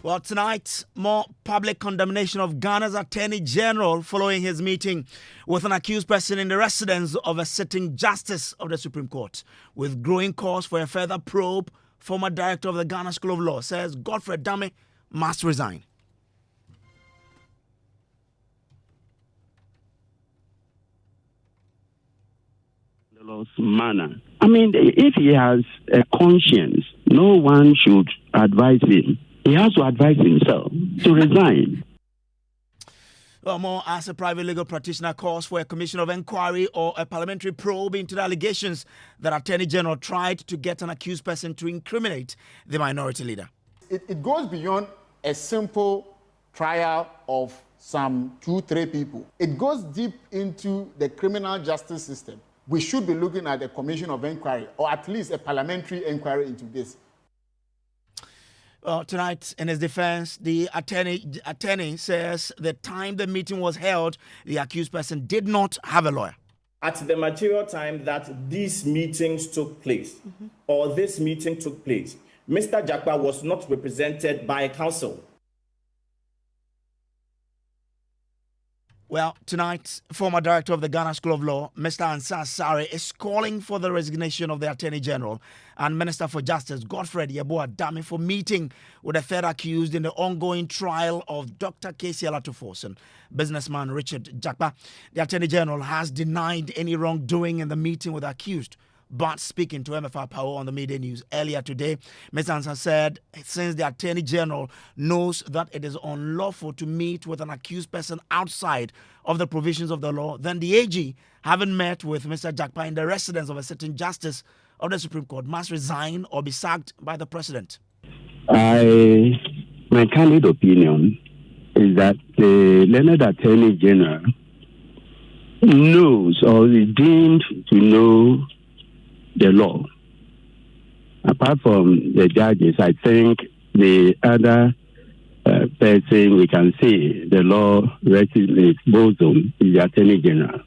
Well, tonight, more public condemnation of Ghana's Attorney General following his meeting with an accused person in the residence of a sitting justice of the Supreme Court. With growing calls for a further probe, former director of the Ghana School of Law says Godfred Dame must resign. Manner. I mean, if he has a conscience, no one should advise him. He has to advise himself to resign. Well, more as a private legal practitioner calls for a commission of inquiry or a parliamentary probe into the allegations that Attorney General tried to get an accused person to incriminate the minority leader. It goes beyond a simple trial of some 2-3 people. It goes deep into the criminal justice system. We should be looking at a commission of inquiry or at least a parliamentary inquiry into this. Well, tonight, in his defense, the attorney says the time the meeting was held, the accused person did not have a lawyer. At the material time that these meetings took place, or this meeting took place, Mr. Jakpa was not represented by counsel. Well, tonight, former director of the Ghana School of Law, Mr. Srem-Sai, is calling for the resignation of the Attorney General and Minister for Justice, Godfred Dame, for meeting with a third accused in the ongoing trial of Dr. K.C. Alatoforsen, businessman Richard Jakpa. The Attorney General has denied any wrongdoing in the meeting with the accused. But speaking to MFR Power on the Midday News earlier today, Mr. Ansah said since the Attorney General knows that it is unlawful to meet with an accused person outside of the provisions of the law, then the AG, having met with Mr. Jakpa in the residence of a sitting justice of the Supreme Court, must resign or be sacked by the President. My candid opinion is that the learned Attorney General knows or is deemed to know the law. Apart from the judges, I think the other person we can say the law rests in its bosom is the Attorney General.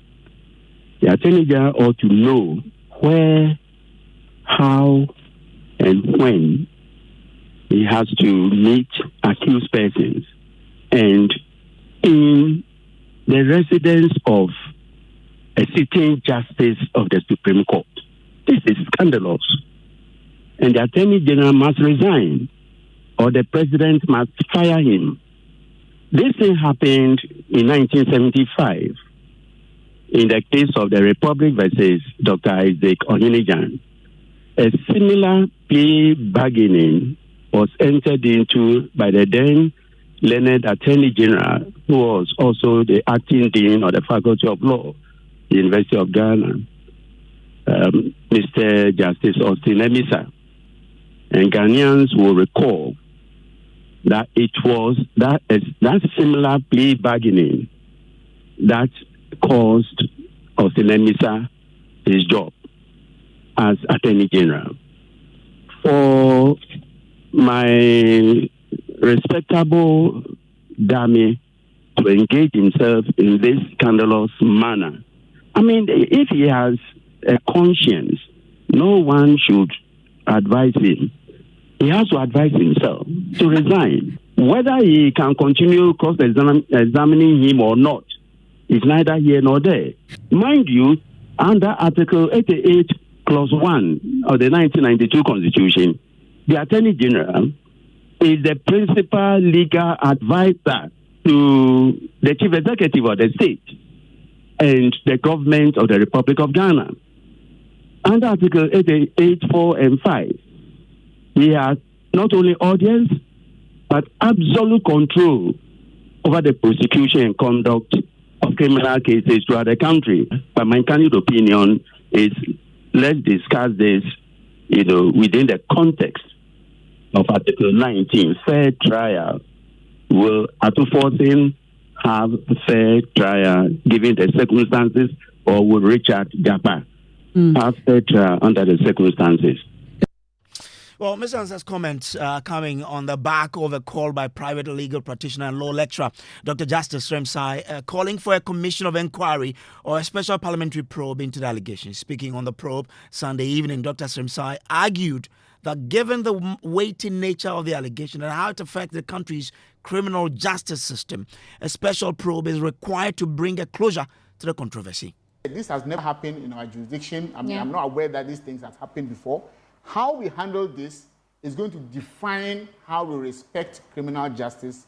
The Attorney General ought to know where, how, and when he has to meet accused persons. And in the residence of a sitting justice of the Supreme Court. This is scandalous. And the Attorney General must resign or the President must fire him. This thing happened in 1975 in the case of the Republic versus Dr. Isaac Ohinijan. A similar plea bargaining was entered into by the then learned Attorney General, who was also the acting dean of the Faculty of Law, the University of Ghana. Mr. Justice Austin Emisa. And Ghanaians will recall that it was that similar plea bargaining that caused Austin Emisa his job as Attorney General. For my respectable Dame to engage himself in this scandalous manner, I mean, if he has a conscience, no one should advise him. He has to advise himself to resign. Whether he can continue cross-examining him or not is neither here nor there. Mind you, under Article 88, Clause 1 of the 1992 Constitution, the Attorney General is the principal legal advisor to the Chief Executive of the state and the government of the Republic of Ghana. Under Article 88, 4 and 5, he has not only audience, but absolute control over the prosecution and conduct of criminal cases throughout the country. But my candid opinion is, let's discuss this, within the context of Article 19, fair trial. Will Alatoforsen have a fair trial given the circumstances, or will Richard Jakpa have fair trial under the circumstances? Well, Mr. Ansah's comments coming on the back of a call by private legal practitioner and law lecturer, Dr. Justice Srem-Sai, calling for a commission of inquiry or a special parliamentary probe into the allegations. Speaking on the probe Sunday evening, Dr. Srem-Sai argued that given the weighty nature of the allegation and how it affects the country's criminal justice system, a special probe is required to bring a closure to the controversy. This has never happened in our jurisdiction. I'm not aware that these things have happened before. How we handle this is going to define how we respect criminal justice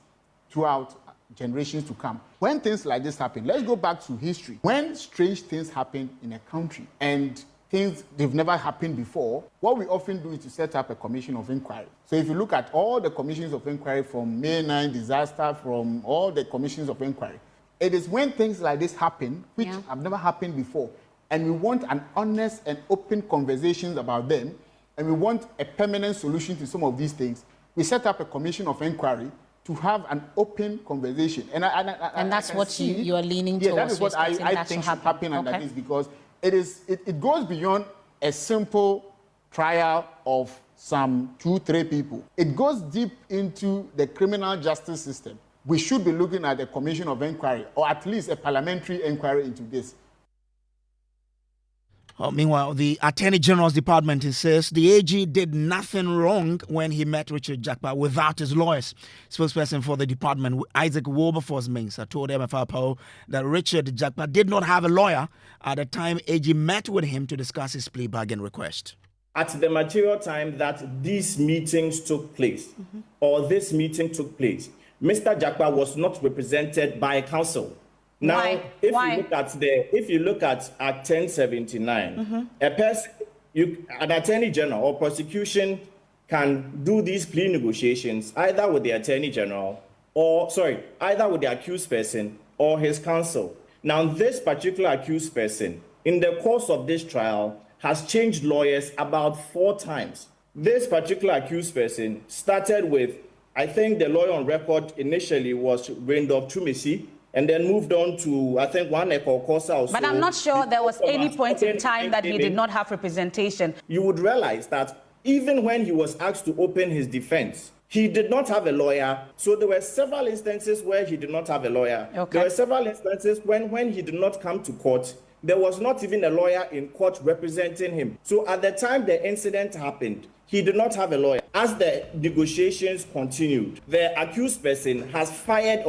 throughout generations to come. When things like this happen, let's go back to history. When strange things happen in a country and things they've never happened before, what we often do is to set up a commission of inquiry. So if you look at all the commissions of inquiry from May 9 disaster, from all the commissions of inquiry, it is when things like this happen, which have never happened before, and we want an honest and open conversations about them, and we want a permanent solution to some of these things, we set up a commission of inquiry to have an open conversation. And that's what you are leaning towards. Yeah, that is what I think should happen under this, because it goes beyond a simple trial of some 2-3 people. It goes deep into the criminal justice system. We should be looking at a commission of inquiry, or at least a parliamentary inquiry into this. Meanwhile, the Attorney General's Department says the AG did nothing wrong when he met Richard Jakpa without his lawyers. Spokesperson for the department, Isaac Wilberforce-Mensah, told MFR that Richard Jakpa did not have a lawyer at the time AG met with him to discuss his plea bargain request. At the material time that these meetings took place, or this meeting took place, Mr. Jakpa was not represented by counsel. Now, if you look at Act 1079, a person, an attorney general or prosecution can do these plea negotiations either with the attorney general either with the accused person or his counsel. Now, this particular accused person, in the course of this trial, has changed lawyers about 4 times. This particular accused person started with, I think the lawyer on record initially was Randolph Tumisi, and then moved on to, I think, one Eko Kosa also. But I'm not sure there was any point in time that he did not have representation. You would realize that even when he was asked to open his defense, he did not have a lawyer. So there were several instances where he did not have a lawyer. Okay. There were several instances when he did not come to court, there was not even a lawyer in court representing him. So at the time the incident happened, he did not have a lawyer. As the negotiations continued, the accused person had fired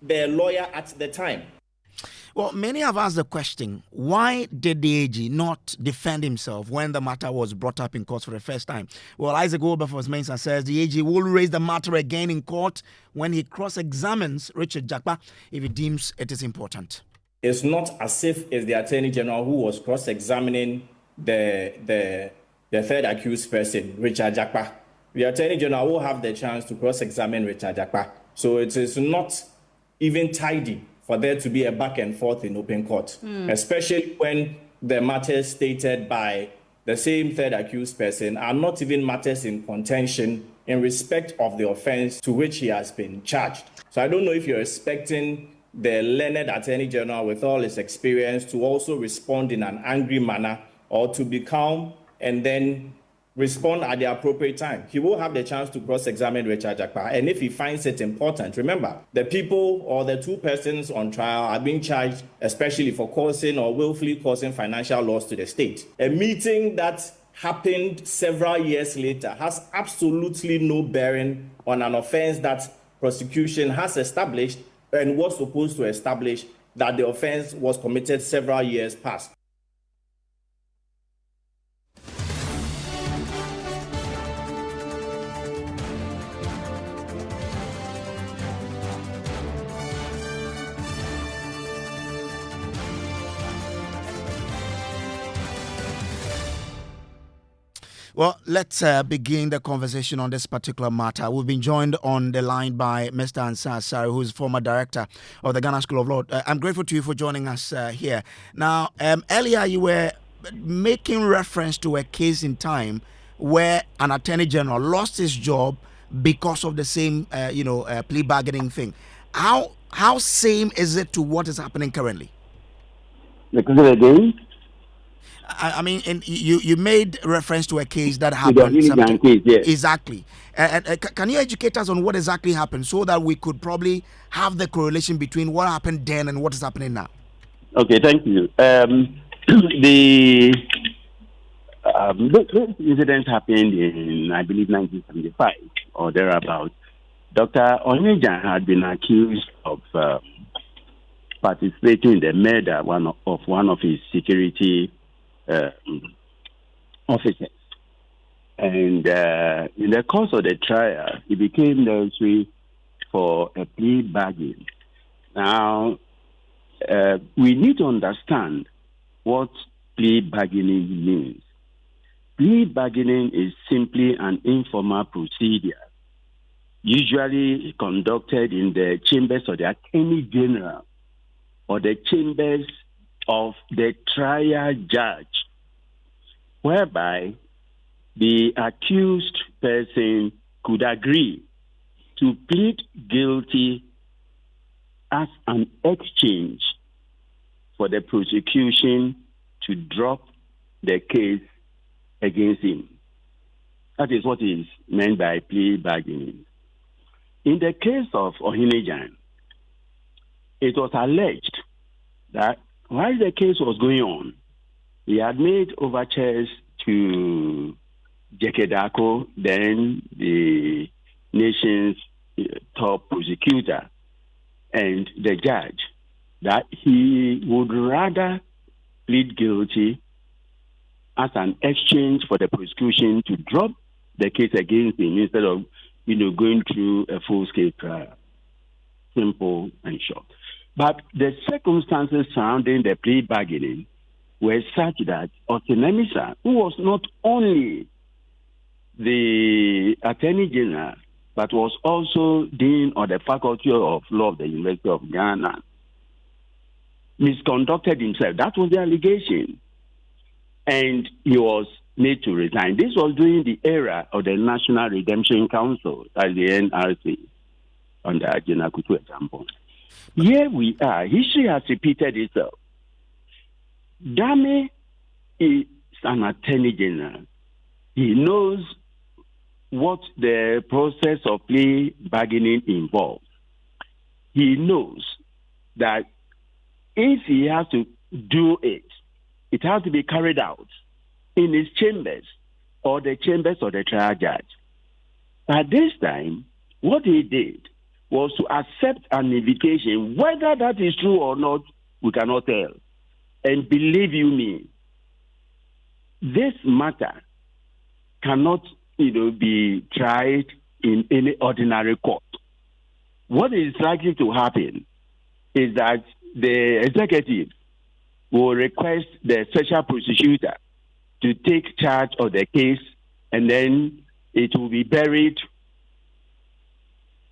the lawyer at the time. Well, many have asked the question, why did the AG not defend himself when the matter was brought up in court for the first time? Well, Isaac Wilberforce-Mensah says the AG will raise the matter again in court when he cross-examines Richard Jakpa if he deems it is important. It's not as if it's the Attorney General who was cross-examining the third accused person, Richard Jakpa. The Attorney General will have the chance to cross-examine Richard Jakpa. So it is not even tidy for there to be a back and forth in open court, especially when the matters stated by the same third accused person are not even matters in contention in respect of the offense to which he has been charged. So I don't know if you're expecting the learned Attorney General with all his experience to also respond in an angry manner or to be calm and then respond at the appropriate time. He will have the chance to cross-examine Richard Jakpa, and if he finds it important, remember, the people or the 2 persons on trial are being charged especially for causing or willfully causing financial loss to the state. A meeting that happened several years later has absolutely no bearing on an offense that prosecution has established and was supposed to establish that the offense was committed several years past. Well, let's begin the conversation on this particular matter. We've been joined on the line by Mr. Srem-Sai, who is former director of the Ghana School of Law. I'm grateful to you for joining us here. Now, earlier you were making reference to a case in time where an attorney general lost his job because of the same, plea bargaining thing. How same is it to what is happening currently? I mean, you made reference to a case that happened. Exactly. Can you educate us on what exactly happened so that we could probably have the correlation between what happened then and what is happening now? Okay, thank you. This incident happened in, I believe, 1975 or thereabouts. Dr. Onyejan had been accused of participating in the murder of one of his security officers. And in the course of the trial, it became necessary for a plea bargain. Now, we need to understand what plea bargaining means. Plea bargaining is simply an informal procedure, usually conducted in the chambers of the Attorney General or the chambers of the trial judge, whereby the accused person could agree to plead guilty as an exchange for the prosecution to drop the case against him. That is what is meant by plea bargaining. In the case of Ohinijan, it was alleged that while the case was going on, he had made overtures to Jekedako, then the nation's top prosecutor, and the judge, that he would rather plead guilty as an exchange for the prosecution to drop the case against him instead of, going through a full-scale trial. Simple and short. But the circumstances surrounding the plea bargaining were such that Otenemisa, who was not only the Attorney General, but was also Dean of the Faculty of Law of the University of Ghana, misconducted himself. That was the allegation. And he was made to resign. This was during the era of the National Redemption Council, at the NRC, under Ajena Kutu example. Here we are. History has repeated itself. Dame is an Attorney General. He knows what the process of plea bargaining involves. He knows that if he has to do it, it has to be carried out in his chambers or the chambers of the trial judge. At this time, what he did was to accept an invitation. Whether that is true or not, we cannot tell. And believe you me, this matter cannot, be tried in any ordinary court. What is likely to happen is that the executive will request the special prosecutor to take charge of the case, and then it will be buried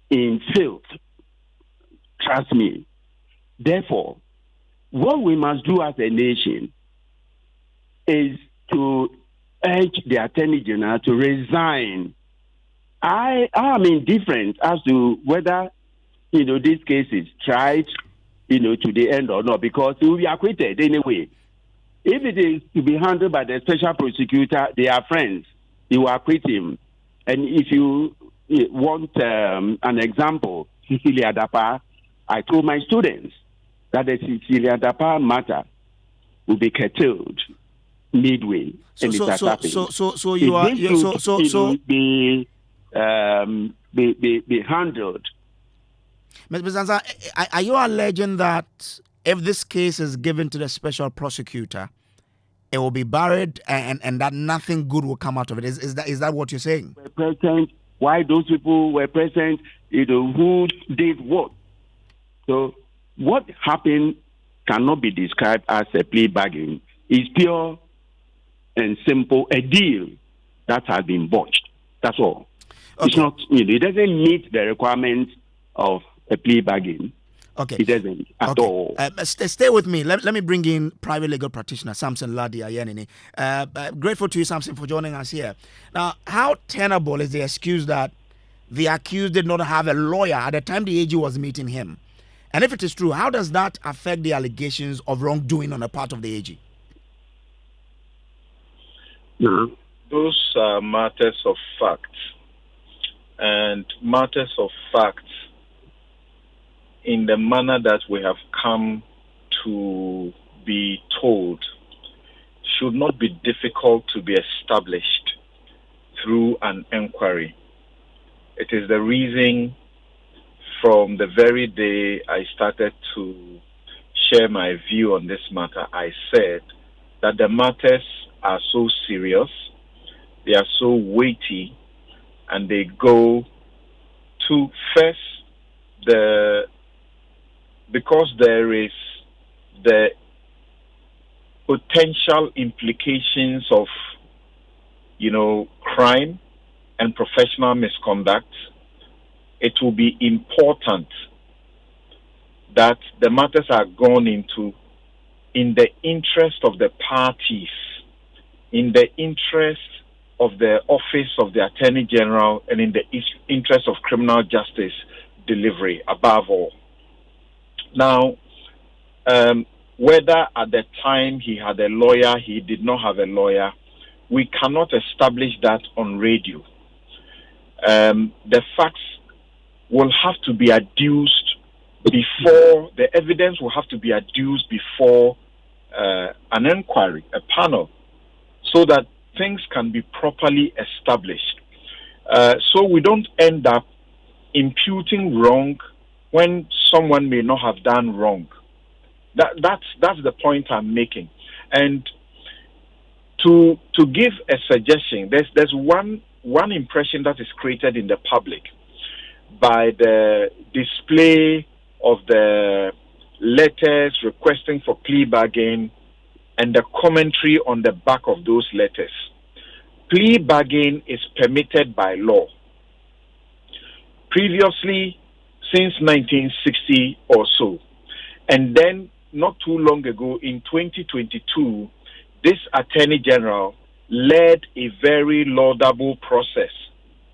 in filth. Trust me. Therefore, what we must do as a nation is to urge the Attorney General to resign. I am indifferent as to whether, this case is tried, to the end or not, because he will be acquitted anyway. If it is to be handled by the special prosecutor, they are friends. They will acquit him. And if you want an example, Cecilia Dapa, I told my students that the Cecilia Dapa matter will be curtailed midway. So you are be handled. Ms. Zanza, are you alleging that if this case is given to the special prosecutor, it will be buried and that nothing good will come out of it? Is that what you're saying? Present, why those people were present, who did what? So what happened cannot be described as a plea bargain. It's pure and simple a deal that has been botched. That's all. Okay. It's not, it doesn't meet the requirements of a plea bargain. Okay. It doesn't at all. Stay with me. Let me bring in private legal practitioner Samson Ladi Ayenini. Grateful to you, Samson, for joining us here. Now, how tenable is the excuse that the accused did not have a lawyer at the time the AG was meeting him? And if it is true, how does that affect the allegations of wrongdoing on the part of the AG? No. Those are matters of fact. And matters of fact in the manner that we have come to be told should not be difficult to be established through an inquiry. It is the reason from the very day I started to share my view on this matter, I said that the matters are so serious, they are so weighty, and they go to first because there is the potential implications of, crime and professional misconduct. It will be important that the matters are gone into in the interest of the parties, in the interest of the office of the Attorney General, and in the interest of criminal justice delivery above all. Now, whether at the time he had a lawyer, he did not have a lawyer, we cannot establish that on radio. The facts will have to be adduced before, the evidence will have to be adduced before an inquiry, a panel, so that things can be properly established. So we don't end up imputing wrong when someone may not have done wrong. That's the point I'm making. And to give a suggestion, there's one impression that is created in the public by the display of the letters requesting for plea bargain and the commentary on the back of those letters. Plea bargain is permitted by law. Previously, since 1960 or so, and then not too long ago in 2022, this Attorney General led a very laudable process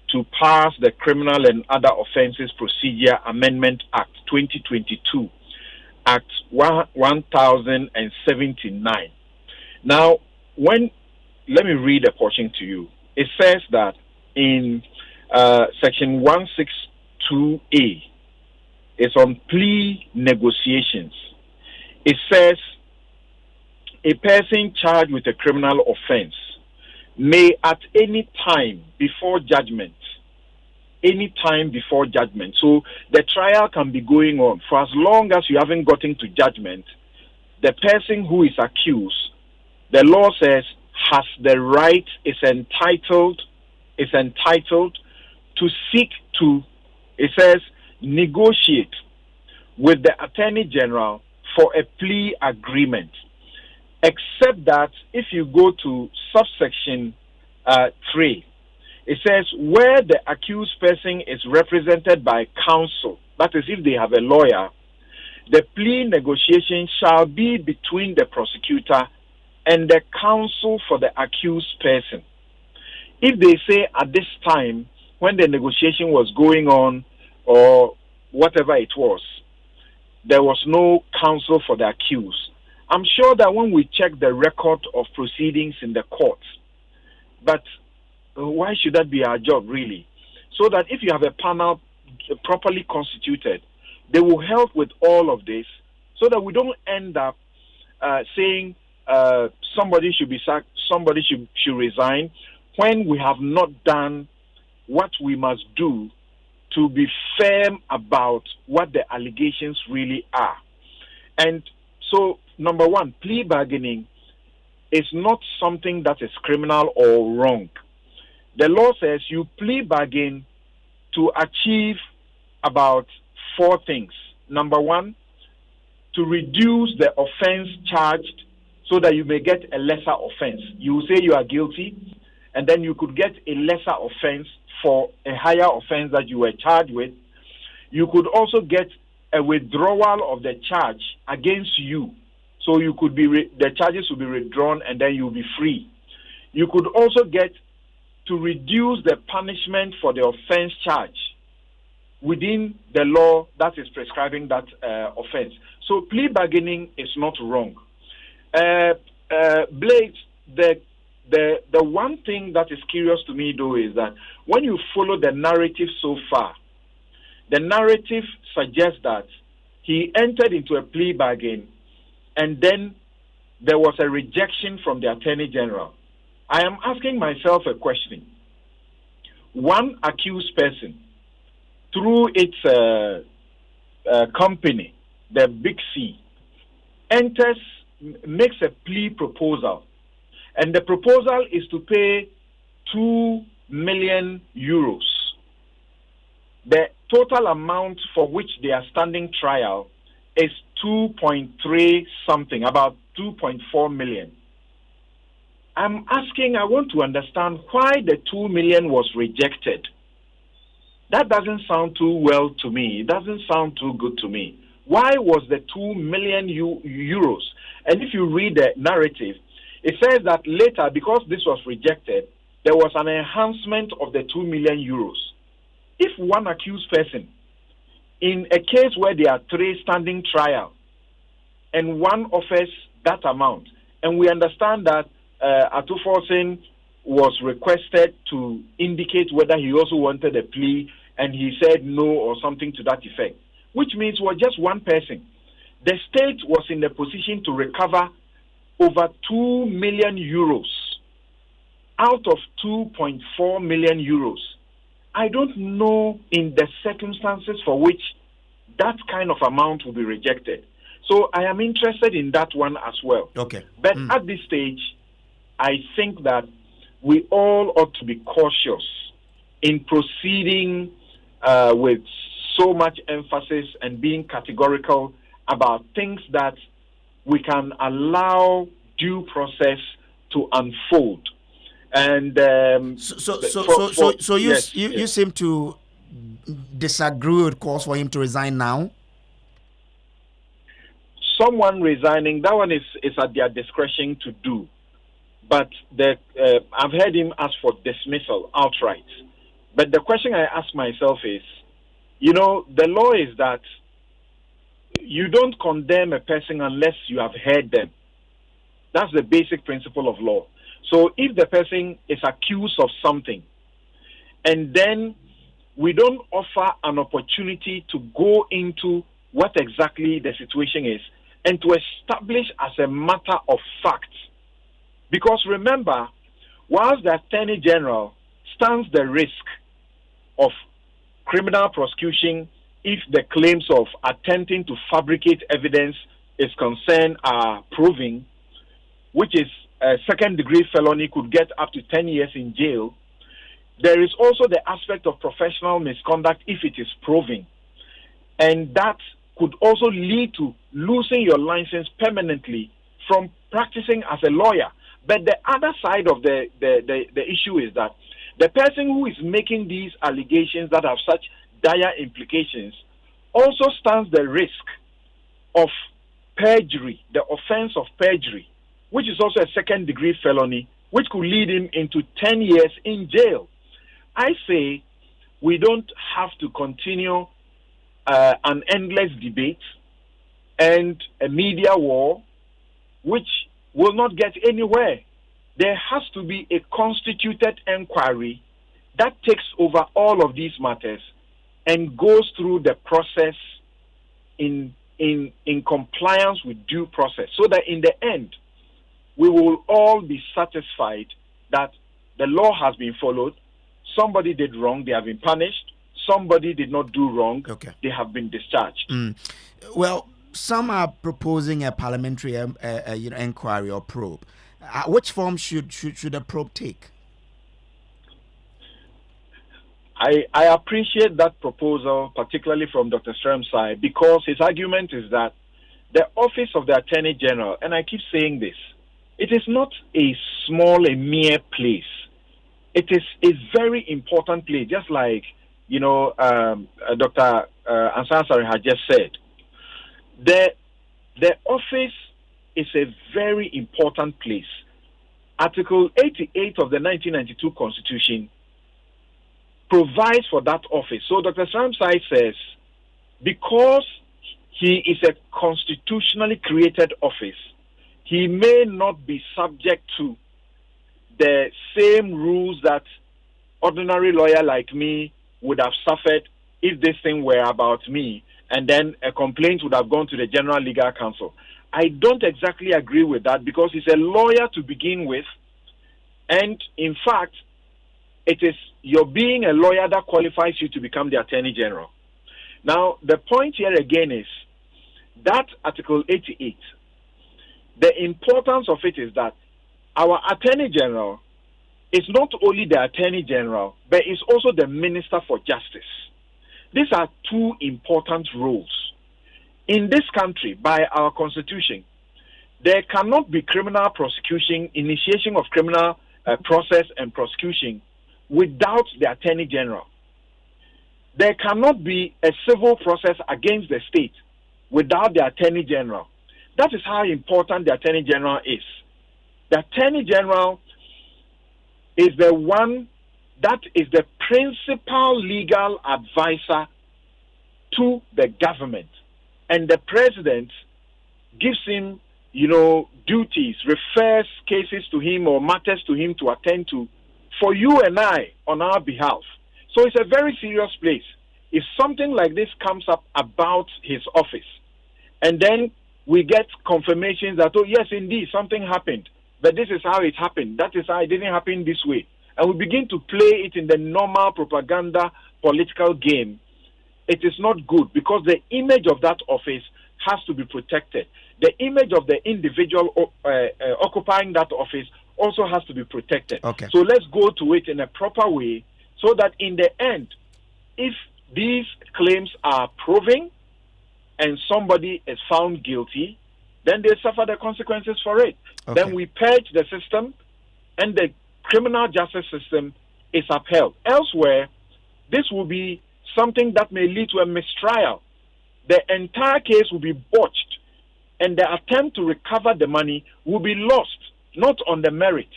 to pass the Criminal and Other Offences Procedure Amendment Act 2022, Act 1079. Now, let me read a portion to you. It says that in Section 162A, it's on plea negotiations. It says, a person charged with a criminal offense may at any time before judgment, so the trial can be going on for as long as you haven't gotten to judgment. The person who is accused, the law says, has the right, is entitled to seek to, it says, negotiate with the Attorney General for a plea agreement, except that if you go to subsection 3, it says where the accused person is represented by counsel, that is if they have a lawyer, the plea negotiation shall be between the prosecutor and the counsel for the accused person. If they say at this time, when the negotiation was going on, or whatever it was, there was no counsel for the accused, I'm sure that when we check the record of proceedings in the court, but why should that be our job, really? So that if you have a panel properly constituted, they will help with all of this, so that we don't end up saying somebody should be sacked, somebody should resign, when we have not done what we must do to be firm about what the allegations really are. And so, number one, plea bargaining is not something that is criminal or wrong. The law says you plea bargain to achieve about 4 things. Number one, to reduce the offense charged so that you may get a lesser offense. You say you are guilty, and then you could get a lesser offense for a higher offense that you were charged with. You could also get a withdrawal of the charge against you. So you could be the charges will be withdrawn, and then you'll be free. You could also get to reduce the punishment for the offense charge within the law that is prescribing that offense. So plea bargaining is not wrong. Blades, the one thing that is curious to me, though, is that when you follow the narrative so far, the narrative suggests that he entered into a plea bargain, and then there was a rejection from the Attorney General, I am asking myself a question. One accused person, through its company, the Big C, makes a plea proposal, and the proposal is to pay 2 million euros. The total amount for which they are standing trial is 2.3 something, about 2.4 million. I want to understand why the 2 million was rejected. That doesn't sound too well to me. It doesn't sound too good to me. Why was the 2 million euros? And if you read the narrative, it says that later, because this was rejected, there was an enhancement of the 2 million euros. If one accused person, in a case where there are 3 standing trial, and one offers that amount, and we understand that Atuforsen was requested to indicate whether he also wanted a plea, and he said no or something to that effect, which means we're just one person. The state was in the position to recover over 2 million euros out of 2.4 million euros. I don't know in the circumstances for which that kind of amount will be rejected. So I am interested in that one as well. Okay. But at this stage, I think that we all ought to be cautious in proceeding with so much emphasis and being categorical about things that we can allow due process to unfold. And you seem to disagree with calls for him to resign now? Someone resigning, that one is at their discretion to do. But I've heard him ask for dismissal outright. But the question I ask myself is, the law is that you don't condemn a person unless you have heard them. That's the basic principle of law. So if the person is accused of something, and then we don't offer an opportunity to go into what exactly the situation is, and to establish as a matter of fact. Because remember, whilst the Attorney General stands the risk of criminal prosecution if the claims of attempting to fabricate evidence is concerned are proven, which is a second-degree felony, could get up to 10 years in jail, there is also the aspect of professional misconduct if it is proven. And that could also lead to losing your license permanently from practicing as a lawyer. But the other side of the issue is that the person who is making these allegations that have such dire implications also stands the risk of perjury, the offense of perjury, which is also a second-degree felony, which could lead him into 10 years in jail. I say we don't have to continue an endless debate and a media war, which will not get anywhere. There has to be a constituted inquiry that takes over all of these matters and goes through the process in compliance with due process, so that in the end, we will all be satisfied that the law has been followed. Somebody did wrong, they have been punished. Somebody did not do wrong, they have been discharged. Well, some are proposing a parliamentary inquiry or probe. Which form should a probe take? I appreciate that proposal, particularly from Dr. Srem-Sai, because his argument is that the office of the Attorney General, and I keep saying this, it is not a mere place. It is a very important place, just like Dr. Ansari had just said. The office is a very important place. Article 88 of the 1992 Constitution provides for that office. So Dr. Srem-Sai says, because he is a constitutionally created office, he may not be subject to the same rules that ordinary lawyer like me would have suffered if this thing were about me, and then a complaint would have gone to the General Legal Counsel. I don't exactly agree with that because he's a lawyer to begin with. And in fact, it is your being a lawyer that qualifies you to become the Attorney General. Now, the point here again is that Article 88, the importance of it is that our Attorney General is not only the Attorney General, but is also the Minister for Justice. These are two important roles. In this country, by our Constitution, there cannot be criminal prosecution, initiation of criminal process and prosecution without the Attorney General. There cannot be a civil process against the state without the Attorney General. That is how important the Attorney General is. The Attorney General is the one that is the principal legal advisor to the government. And the president gives him, duties, refers cases to him or matters to him to attend to for you and I on our behalf. So it's a very serious place. If something like this comes up about his office, and then we get confirmations that, oh, yes, indeed, something happened, but this is how it happened. That is how it didn't happen this way. And we begin to play it in the normal propaganda political game. It is not good because the image of that office has to be protected. The image of the individual occupying that office also has to be protected. Okay. So let's go to it in a proper way so that in the end, if these claims are proven and somebody is found guilty, then they suffer the consequences for it. Okay. Then we purge the system and the criminal justice system is upheld. Elsewhere, this will be something that may lead to a mistrial. The entire case will be botched and the attempt to recover the money will be lost, not on the merits.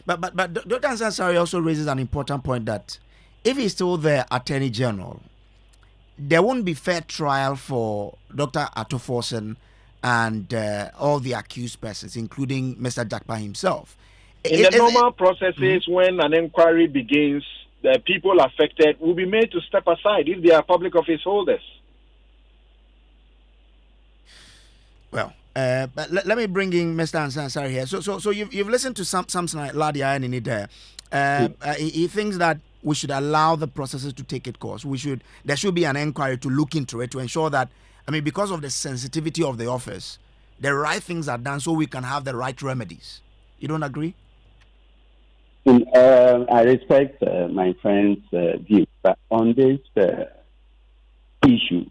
But Dr. Ansari also raises an important point that if he's still the Attorney General, there won't be fair trial for Dr. Attoforsen and all the accused persons, including Mr. Jakpa himself. In the normal processes, when an inquiry begins, the people affected will be made to step aside if they are public office holders. Well, but let me bring in Mr. Ansari here. So you've listened to something like Ladia and in it there. He thinks that we should allow the processes to take its course. There should be an inquiry to look into it to ensure that, because of the sensitivity of the office, the right things are done so we can have the right remedies. You don't agree? I respect my friend's view, but on this issue,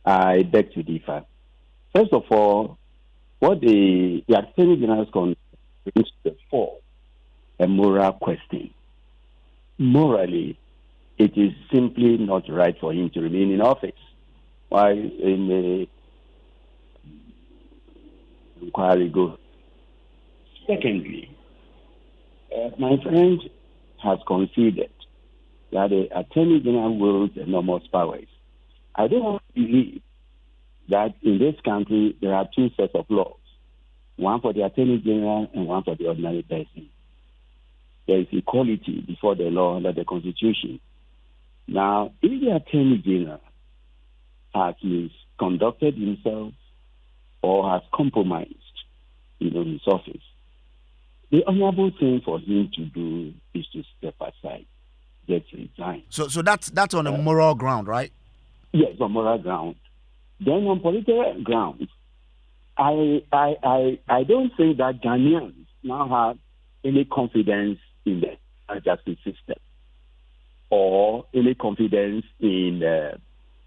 I beg to differ. First of all, what the Attorney General's brings to the fore a moral question. Morally, it is simply not right for him to remain in office while in the inquiry goes. Secondly, my friend has conceded that the Attorney General wields enormous powers. I don't believe that in this country there are two sets of laws, one for the Attorney General and one for the ordinary person. There is equality before the law under the Constitution. Now, if the Attorney General has misconducted himself or has compromised his office, the honorable thing for him to do is to step aside, just resign. So that's on a moral ground, right? Yes, on moral ground. Then on political grounds, I don't think that Ghanaians now have any confidence in the justice system or any confidence in the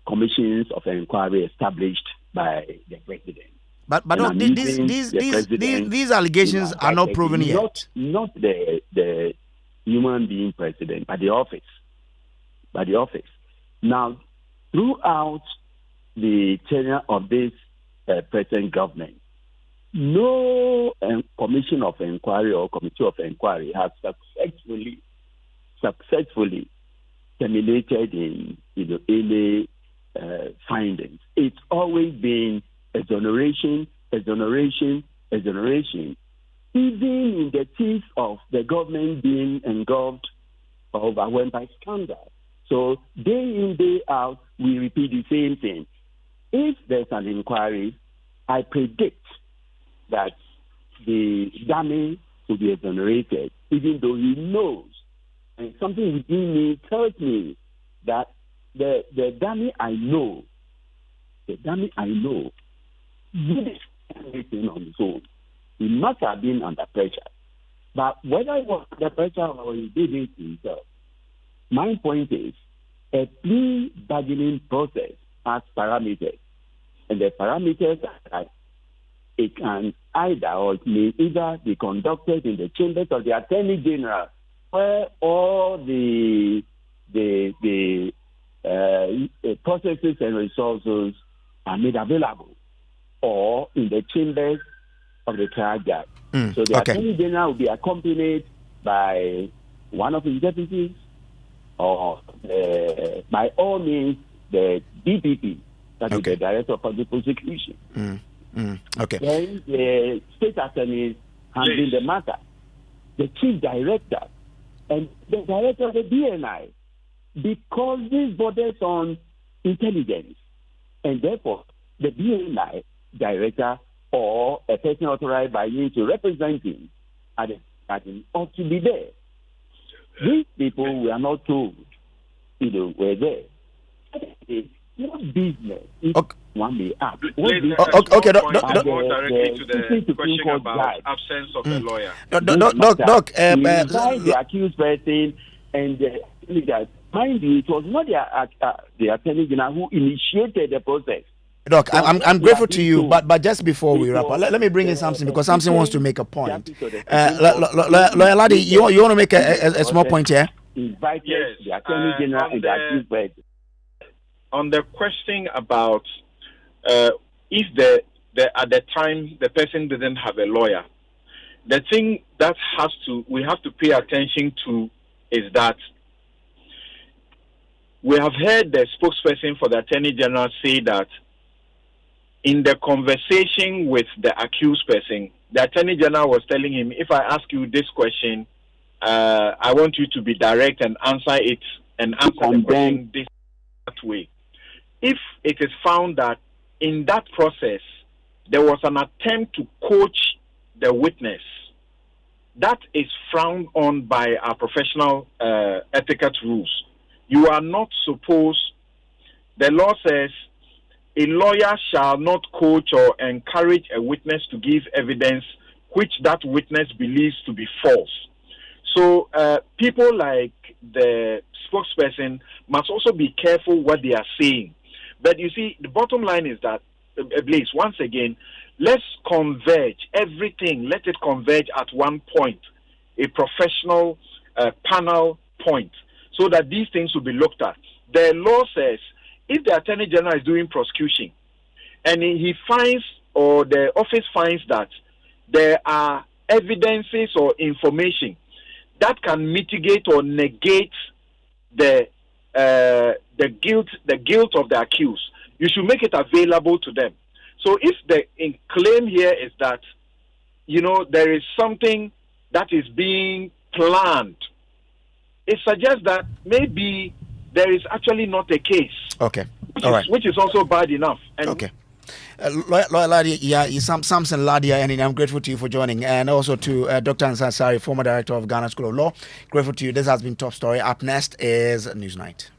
commissions of inquiry established by the president. But these allegations are not proven yet. Not the human being president, but the office. Now, throughout the tenure of this present government, no commission of inquiry or committee of inquiry has successfully terminated in any findings. It's always been exoneration. Even in the teeth of the government being engulfed or overwhelmed by scandal. So day in, day out, we repeat the same thing. If there's an inquiry, I predict that the Dame will be exonerated, even though he knows, and something within me tells me that the Dame I know did everything on his own. He must have been under pressure. But whether he was under pressure or he did it himself, my point is a plea bargaining process has parameters. And the parameters are that it can either or it may either be conducted in the chambers of the Attorney General, where all the processes and resources are made available, or in the chambers of the trial judge. So the Attorney General will be accompanied by one of his deputies, or by all means the DPP, that is the Director of Public Prosecution. Then the state attorneys handling the matter, the Chief Director, and the Director of the DNI, because this borders on intelligence, and therefore the DNI Director or a person authorized by you to represent him ought to be there. These people were not told, were there. It's not business. One may ask. Directly to the question about absence of a lawyer. Doc, the accused person and mind you, it was not the Attorney General who initiated the process. Doc, I'm grateful to you, but just before we wrap up, let me bring in something, because something wants to make a point. Lawyer Laddie, you want to make a small point here? Yes. The Attorney General and the accused person. On the question about if at the time the person didn't have a lawyer, the thing that we have to pay attention to is that we have heard the spokesperson for the Attorney General say that in the conversation with the accused person, the Attorney General was telling him, if I ask you this question, I want you to be direct and answer it and answer the question that way. If it is found that in that process there was an attempt to coach the witness, that is frowned on by our professional etiquette rules. You are not supposed, the law says, a lawyer shall not coach or encourage a witness to give evidence which that witness believes to be false. So people like the spokesperson must also be careful what they are saying. But you see, the bottom line is that, Blaise, once again, let's converge everything. Let it converge at one point, a professional panel point, so that these things will be looked at. The law says if the Attorney General is doing prosecution and he finds, or the office finds, that there are evidences or information that can mitigate or negate the guilt of the accused, you should make it available to them. So if the claim here is that, there is something that is being planned, it suggests that maybe there is actually not a case. Okay. All right. Which is also bad enough. And okay. Lawyer Laddie, Samson Laddie, and I'm grateful to you for joining, and also to Dr. Srem-Sai, former director of Ghana School of Law. Grateful to you. This has been Top Story. Up next is Newsnight.